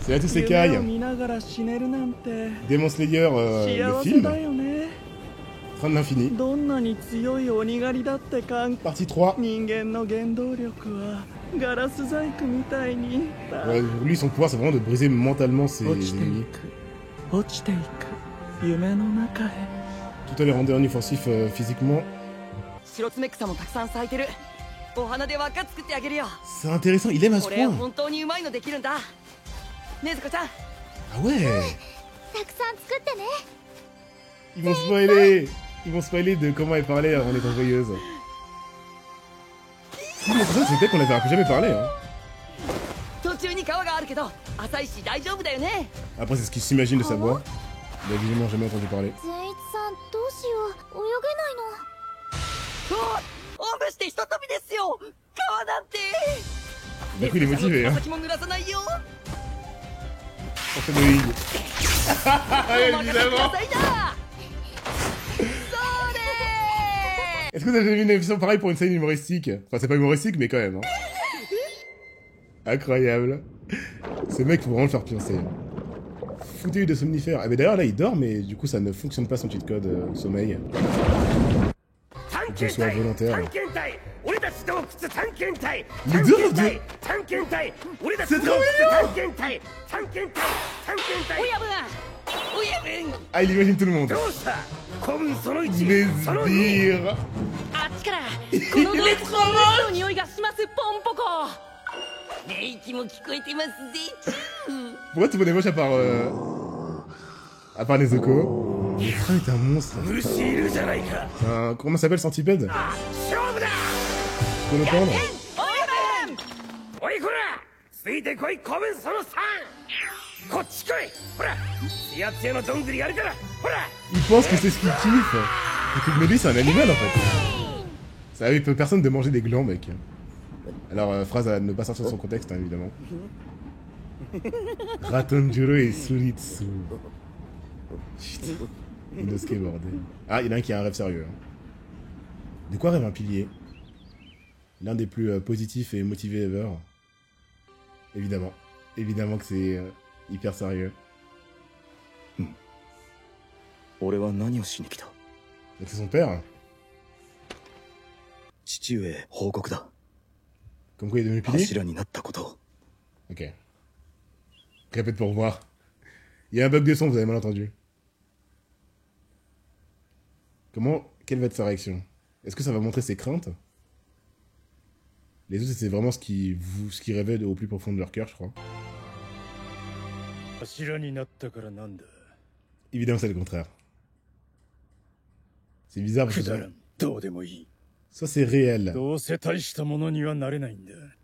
C'est là tous ces cailles. Demon Slayer, le film. Fin de l'infini. Partie 3. Ouais, lui, son pouvoir, c'est vraiment de briser mentalement ses ennemis. Tout à les rendre inoffensifs physiquement. C'est intéressant, il aime à ce point. Ah ouais. Ils vont spoiler de comment elle parlait avant d'être joyeuse. C'est peut-être qu'on avait jamais parlé, hein. Après, c'est ce qu'il s'imagine de sa voix. Il a évidemment jamais entendu parler. Du coup, il est motivé, hein. On fait de ligne. Évidemment. Est-ce que vous avez vu une émission pareille pour une scène humoristique? Enfin, c'est pas humoristique, mais quand même, hein. Incroyable. Ce mec, faut vraiment le faire pioncer. Foutu de somnifère. Ah, mais d'ailleurs, là, il dort, mais du coup, ça ne fonctionne pas son cheat code sommeil. Que ce soit volontaire. Les deux rêves de... C'est trop mignon. Ah, il imagine tout le monde. Les sbires. Il est trop moche. Pourquoi tout le monde est moche à part les Oko? Le train est un monstre. Comment s'appelle Centipede? Faut le prendre. Il pense que c'est ce qu'il kiffe. Mais lui, c'est un animal en fait. Ça arrive personne de manger des glands, mec. Alors, phrase à ne pas sortir de son contexte, hein, évidemment. Ratonjuro et Suritsu. Putain. Inosuke, bordel. Ah, il y en a un qui a un rêve sérieux. Hein. De quoi rêve un pilier? L'un des plus positifs et motivés ever. Évidemment. Évidemment que c'est hyper sérieux. Donc c'est son père. Comme quoi il est devenu pilier. Ok. Répète pour voir. Il y a un bug de son, vous avez mal entendu. Quelle va être sa réaction? Est-ce que ça va montrer ses craintes? Les autres, c'est vraiment ce qui rêvait au plus profond de leur cœur, je crois. Évidemment, c'est le contraire. C'est bizarre parce que ça, c'est réel.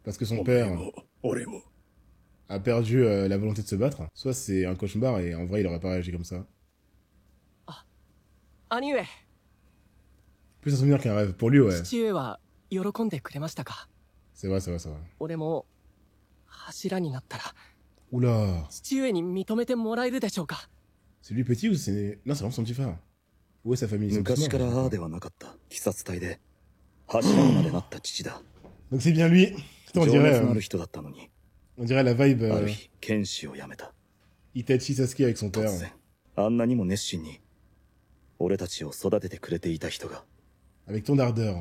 Parce que son père a perdu la volonté de se battre. Soit c'est un cauchemar et en vrai, il aurait pas réagi comme ça. Plus un souvenir qu'un rêve. Pour lui, ouais. C'est vrai, c'est vrai, c'est vrai. Oula. C'est lui petit ou c'est... Non, c'est vraiment son petit frère. Où est sa famille? Donc c'est bien lui. On dirait la vibe Itachi Sasuke avec son père. Avec ton ardeur.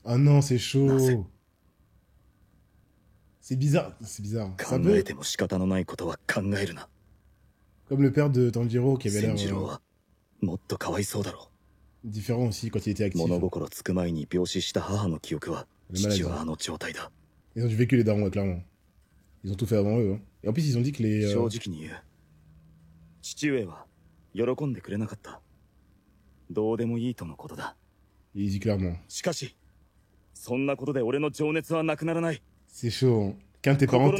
Ah non, c'est chaud. C'est bizarre, c'est bizarre. Ça peut... Comme le père de Tanjiro qui avait l'air différent aussi quand il était actif. Le maladie. Ils ont du vécu les darons, clairement. Ils ont tout fait avant eux. Hein. Et en plus ils ont dit que les... Il dit clairement. C'est chaud. Hein. Quand tes parents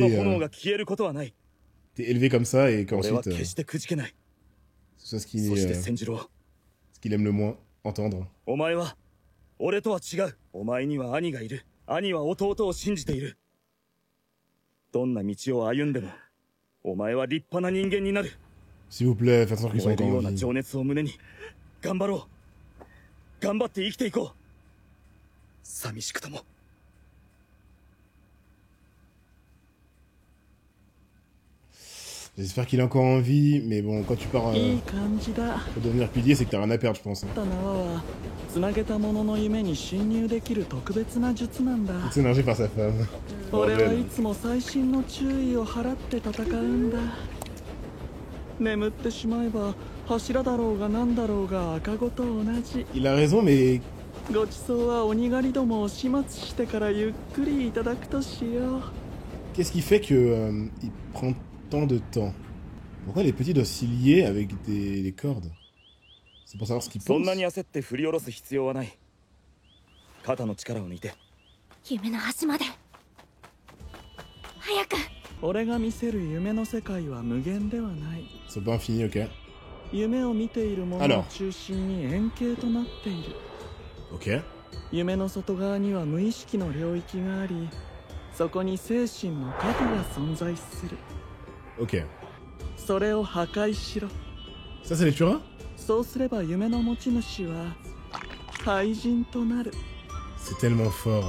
t'es élevé comme ça et qu'ensuite c'est ça ce qu'il aime le moins entendre. S'il vous plaît, faites en sorte qu'ils sont encore en vie. J'espère qu'il est encore en vie, mais bon, quand tu pars いい感じだ。 pour devenir pilier, c'est que t'as rien à perdre, je pense. Hein. た縄はつなげたものの夢に侵入できる特別な術なんだ。 Il s'est énervé par sa femme. 俺はい Bordel. つも細心の注意を払って戦うんだ。眠ってしまえば柱だろうが何だろうが赤子と同じ。 Il a raison, mais ごちそうは鬼狩りどもを始末してからゆっくりいただくとしよう。 qu'est-ce qui fait que il prend tant de temps? Pourquoi les petits doivent s'y lier avec des cordes? C'est pour savoir ce qu'ils そん pensent. なに焦って振り下ろす必要はない。肩の力を抜いて。夢の端まで早く。俺が見せる夢の世界は無限ではない。 C'est pas infini, ok. 夢を見ているものの中心に円形となっている。 Ok. 夢の外側には無意識の領域があり、そこに精神の核が存在する。 Ok. それを破壊しろ。 Ça, c'est les Turas? そうすれば夢の持ち主は廃人となる。 C'est tellement fort.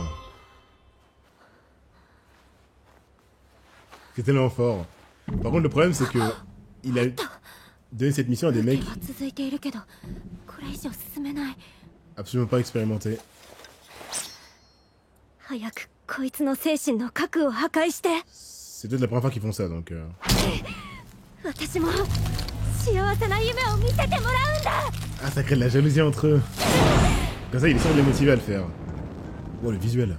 C'est tellement fort. Par contre, le problème, c'est que il a donné cette mission à des mecs は続いているけど、これ以上進めない。 absolument pas expérimentés. 早くこいつの精神の核を破壊して。 C'est peut-être la première fois qu'ils font ça, donc... 私も幸せな夢を見せてもらうんだ。 Ah, ça crée de la jalousie entre eux. Comme ça, il est sûr de les motiver à le faire. Oh, le visuel.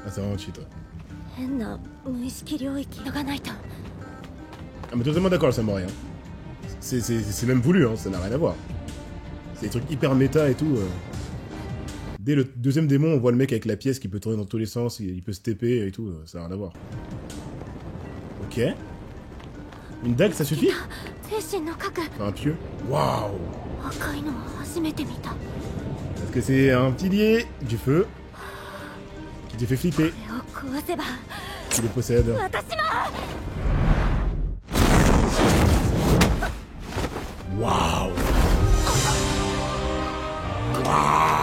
Ah, c'est vraiment cheat, ouais. 変な無意識領域がないと。 Ah, mais totalement d'accord, le samouraï. Hein. C'est même voulu, hein, ça n'a rien à voir. C'est des trucs hyper méta et tout. Dès le deuxième démon, on voit le mec avec la pièce qui peut tourner dans tous les sens, il peut se TP et tout, ça n'a rien à voir. Ok. Une dague, ça suffit? 精神の核 Enfin, un pieu. Waouh! 赤いのは初めて見た。 Parce que c'est un pilier du feu qui te fait flipper, これを壊せば qui le possède. 私も。 Waouh! Waouh!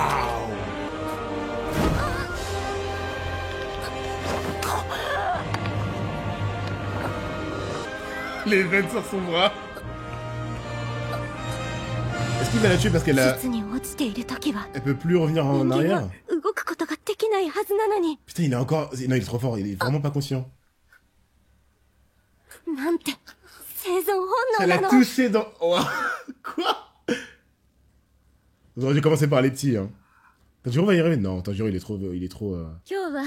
Les veines sur son bras. Est-ce qu'il va la tuer parce qu'elle a... 術に落ちている時は Elle peut plus revenir en 人間 arrière? は動くことができないはずなのに。 Putain, il est encore... Non, il est trop fort, il est vraiment pas conscient. なんて生存本 Elle 能 a なの。 touché dans... Oh, quoi? Vous auriez dû commencer par les petits, hein. Tanjiro va y arriver? Non, Tanjiro, il est trop... Il est trop... 今日は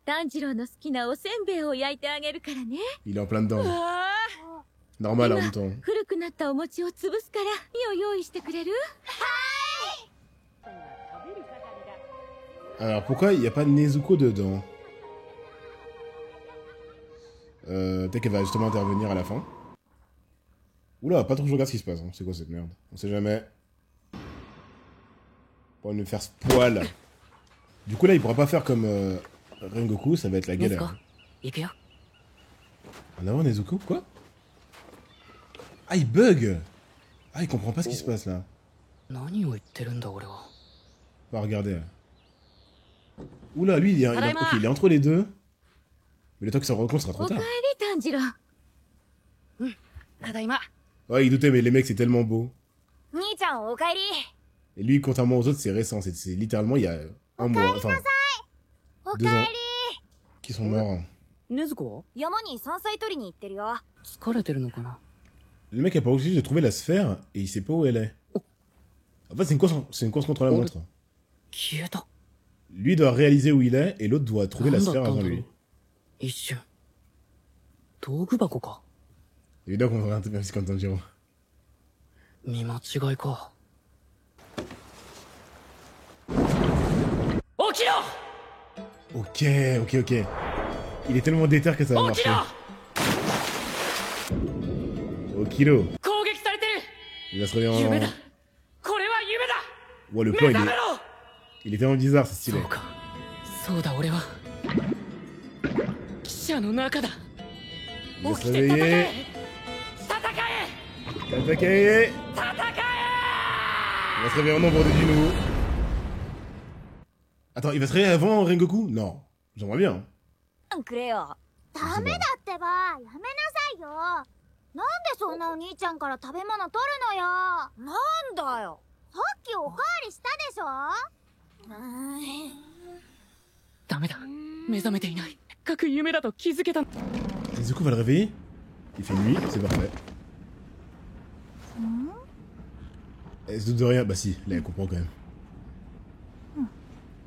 炭治郎の好きなおせんべいを焼いてあげるからね。 Il est en plein dedans. あ Normal, en あ même temps. 古くなったお餅を潰すから火を用意してくれる？ Alors, pourquoi il n'y a pas de Nezuko dedans? Peut-être qu'elle va justement intervenir à la fin. Oula, pas trop que je regarde ce qui se passe. Hein. C'est quoi cette merde? On sait jamais. Pour me faire ce poil. Du coup, là, il pourra pas faire comme Rengoku, ça va être la galère. En avant, Nezuko? Quoi? Ah, il bug! Ah, il comprend pas ce qui se passe là. Pas regarder. Oula, lui, il est, ok, il est entre les deux. Mais le temps que ça rencontre sera trop おか tard. えり炭治郎。ただいま。 Ouais, il doutait, mais les mecs, c'est tellement beau. 兄ちゃんおかえり。 Et lui, contrairement aux autres, c'est récent. C'est littéralement il y a un mois, enfin, お 2 ans, qui sont morts. 禰豆子は山に山菜取りに行ってるよ。疲れてるのかな。 Le mec a pas réussi de trouver la sphère et il sait pas où elle est. En fait, c'est une course contre la montre. 消えた。 Lui doit réaliser où il est et l'autre doit trouver la 何だっ sphère たん avant だろ lui. う。一瞬。道具箱か。 Évidemment qu'on va un peu comme Tanjiro. 見間違いか。起きろ。 Ok, ok, ok. Il est tellement déter que ça va 起き marcher. ろ。 Okiro. 攻撃されてる。 Il va se réveiller 夢 en... だ。これは夢だ。 Ouais, le 目 plan, 覚めろ。 il est tellement bizarre, c'est そ stylé. うか。そうだ俺は。汽車の中だ。 Il va 起 se きて戦 réveiller. え。戦え。 Attaquer. 戦 Il va se réveiller en nombre de Jinu. Attends, il va se réveiller avant Rengoku? Non. J'aimerais bien. くれよ。ダメだってば、やめなさいよ。なんでそんなお兄ちゃんから食べ物取るのよ。なんだよ。さっきおかわりしたでしょ。ダメだ。目覚めていない。かく夢だと気づけた。Du coup, on va le réveiller. Il fait nuit, c'est parfait. Elle se doute de rien. Bah si, là elle comprend quand même.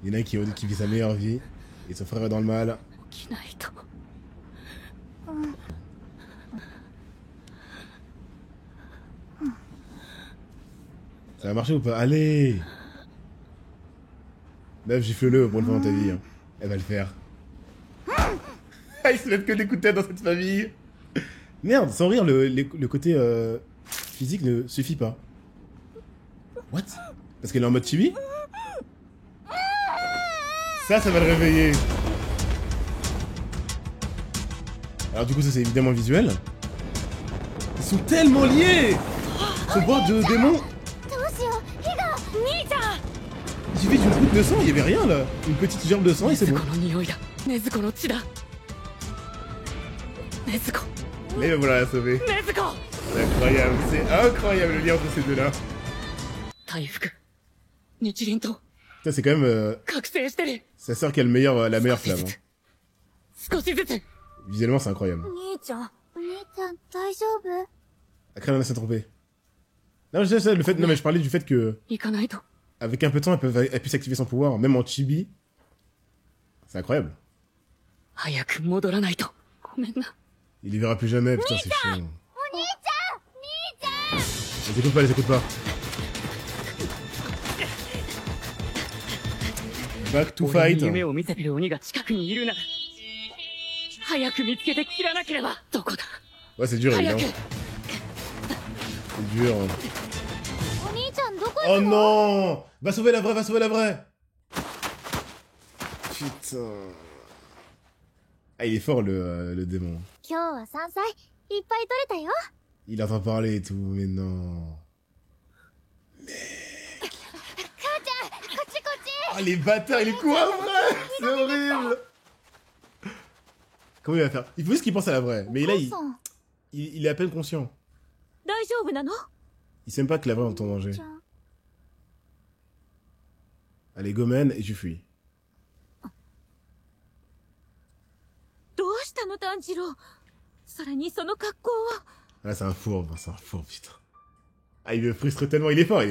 Il y en a un qui vit sa meilleure vie. Et son frère est dans le mal. 起きないと。Ça va marcher ou pas? Allez! Meuf, gifle-le pour une fois dans ta vie. Hein. Elle va le faire. Il se lève que des coups de tête dans cette famille. Merde, sans rire, le côté physique ne suffit pas. What? Parce qu'elle est en mode chibi? Ça va le réveiller. Alors du coup, ça c'est évidemment visuel. Ils sont tellement liés! Ce bord de démon! Il suffit d'une goutte de sang, il y avait rien là. Une petite gerbe de sang et c'est bon. Mais voilà, la sauver. C'est incroyable, c'est incroyable le lien entre ces deux-là. Ça c'est quand même sa sœur qui a la meilleure flamme. Hein. Visuellement c'est incroyable. Akana s'est trompée. Non, je sais, le fait, non mais je parlais du fait que avec un peu de temps elle peut s'activer son pouvoir, même en chibi. C'est incroyable. Il les verra plus jamais, putain c'est chiant. Les écoute pas. Back to fight. Ouais, c'est dur, évidemment. C'est dur. Oh non! Va sauver la vraie! Putain. Ah, il est fort, le démon. Il entend parler et tout, mais non. Ah, les bâtards, il est quoi, vrai? C'est horrible! Comment il va faire? Il faut juste qu'il pense à la vraie. Mais là, il est à peine conscient. Il sait même pas que la vraie est en danger. Allez, Gomen, et tu fuis. Ah, c'est un fourbe, putain. Ah, il me frustre tellement, il est fort.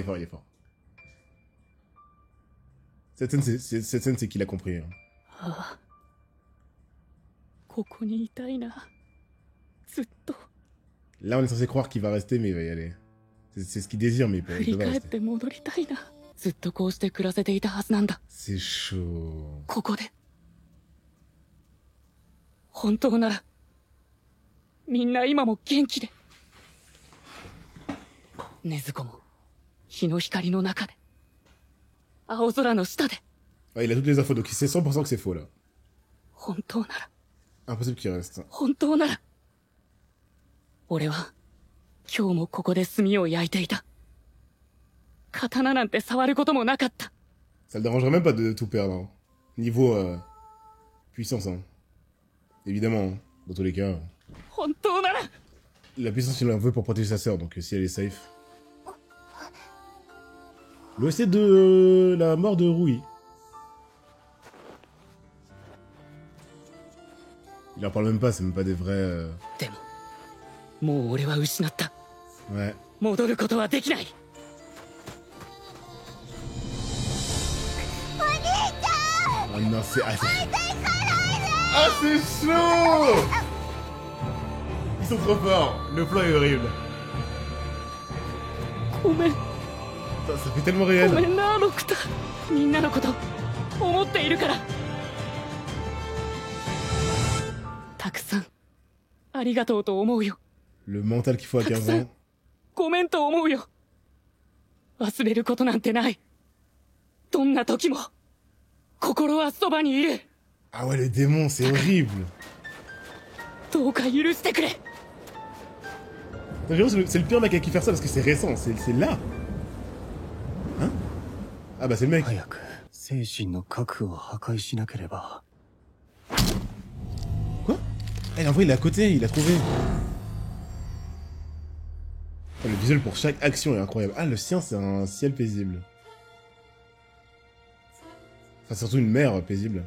Cette scène, c'est qu'il a compris. Hein. Là, on est censé croire qu'il va rester, mais il va y aller. C'est ce qu'il désire, mais il peut pas rester. C'est chaud. 本当ならみんな今も元気で禰豆子も日の光の中で青空の下で Ah, il a toutes les infos, donc il sait 100% que c'est faux là. 本当なら Impossible qu'il reste. 本当なら俺は今日もここで炭を焼いていた刀なんて触ることもなかった Ça le dérangerait même pas de tout perdre. Hein. Niveau puissance, hein. Évidemment, hein, dans tous les cas. 本当なら La puissance, il en veut pour protéger sa sœur, donc si elle est safe. L'OST de la mort de Rui. Il en parle même pas, c'est même pas des vrais... でももう俺は失った Ouais. 戻ることはできない Oh non, c'est... Ah, c'est chaud! Ils sont trop forts. Le plan est horrible. ごめん Putain, ça fait tellement ごめ réel. んなロクタみんなのこと思っているからたくさんありがとうと思うよ Le mental qu'il faut à 15 ans. ごめんと思うよ忘れることなんてないどんな時も心はそばにいる Ah ouais, le démon, c'est horrible. どうか許してくれ C'est le pire mec à qui faire ça parce que c'est récent, c'est là. Hein? Ah bah c'est le mec. 早く精神の核を破壊しなければ。Quoi? Eh, en vrai, il est à côté, il a trouvé. Oh, le visuel pour chaque action est incroyable. Ah, le sien, c'est un ciel paisible. Enfin, surtout une mer paisible.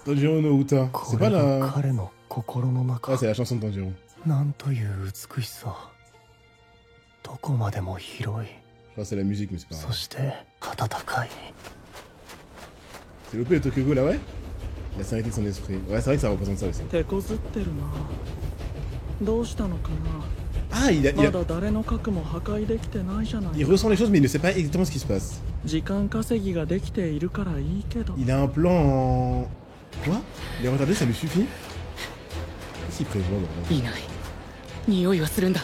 Tanjiro no Uta. C'est pas la... Ah, c'est la chanson de Tanjiro. なんという美しさ。どこまでも広い。 Je crois que c'est la musique, mais c'est pas そ grave. して温かい。 C'est l'OP de Tokyo Ghoul, là, ouais? La sérénité de son esprit. Ouais, c'est vrai que ça représente ça aussi. 手こずってるな。どうしたのかな。 Ah, il まだ誰の核も破壊できてないじゃない。 il ressent les choses, mais il ne sait pas exactement ce qui se passe. 時間稼ぎができているからいいけど。 Il a un plan en... Quoi? Les retarder, ça lui suffit? Qu'est-ce qu'il prévoit, bordel? いない。匂いはするんだ。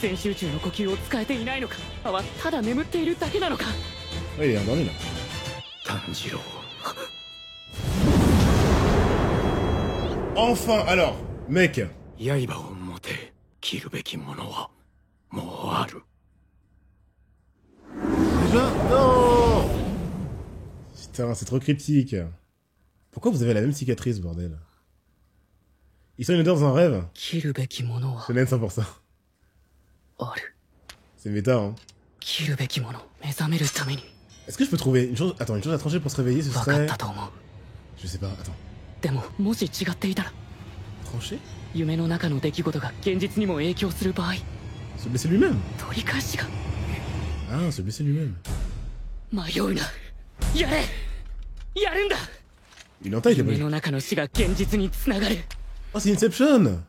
全集中の呼吸を使えていないのか。あはただ眠っているだけなのか。 Ouais, il est endormi, là. 炭治郎。 Enfin, alors, mec. 刃を持て。切るべきものはもうある。 Déjà? Non! Putain, c'est trop critique. Pourquoi vous avez la même cicatrice, bordel? Ils sont une odeur dans un rêve? 切るべきものは Je l'aime 100%. ある。 C'est méta, hein. 切るべきもの目覚めるために。 Est-ce que je peux trouver une chose... Attends, une chose à trancher pour se réveiller, ce 分かっ serait... たと思う。 Je sais pas, attends. でももし違っていたら、 Trancher? 夢の中の出来事が現実にも影響する場合、 Se blesser lui-même? 取り返しが。 Ah, se blesser lui-même. 迷うな。やれ。やるんだ。 Il entend, il est 夢 pas... の中の死が現実につながる。 Oh, c'est Inception!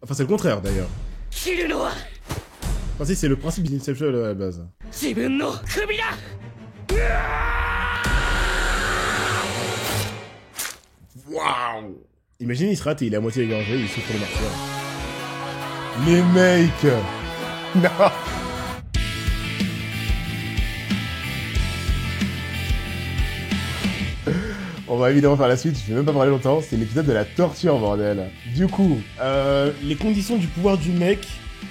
Enfin, c'est le contraire, d'ailleurs. 切るのは Enfin, si, c'est le principe d'Inception à la base. 自分の首だ。 Waouh! Imagine, il se rate et il est à moitié égorgé, il souffre de martyr. Les mecs! Non! On va évidemment faire la suite, je vais même pas parler longtemps, c'est l'épisode de la torture, bordel. Du coup, les conditions du pouvoir du mec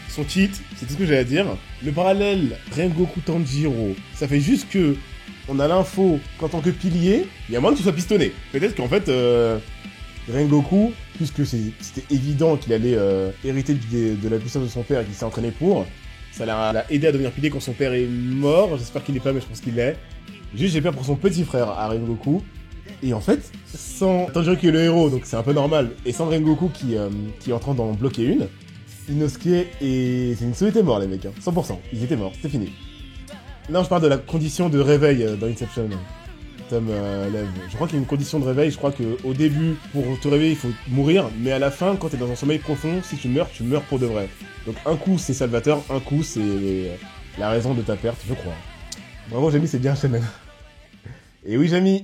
sont cheat, c'est tout ce que j'ai à dire. Le parallèle Rengoku Tanjiro, ça fait juste que on a l'info qu'en tant que pilier, il y a moins que tu sois pistonné. Peut-être qu'en fait, Rengoku, puisque c'était évident qu'il allait hériter de la puissance de son père et qu'il s'est entraîné pour, ça l'a aidé à devenir pilier quand son père est mort. J'espère qu'il n'est pas, mais je pense qu'il l'est. Juste, j'ai peur pour son petit frère, à Rengoku. Et en fait, sans Tanjiro qui est le héros, donc c'est un peu normal, et sans Rengoku qui est en train d'en bloquer une, Inosuke et Zenitsu étaient morts, les mecs, hein. 100%. Ils étaient morts, c'était fini. Non, je parle de la condition de réveil dans Inception. Tom lève. Je crois qu'il y a une condition de réveil, je crois qu'au début, pour te réveiller, il faut mourir, mais à la fin, quand t'es dans un sommeil profond, si tu meurs pour de vrai. Donc un coup, c'est salvateur, un coup, c'est la raison de ta perte, je crois. Bravo, Jamie, c'est bien, Shaman. Et oui, Jamie.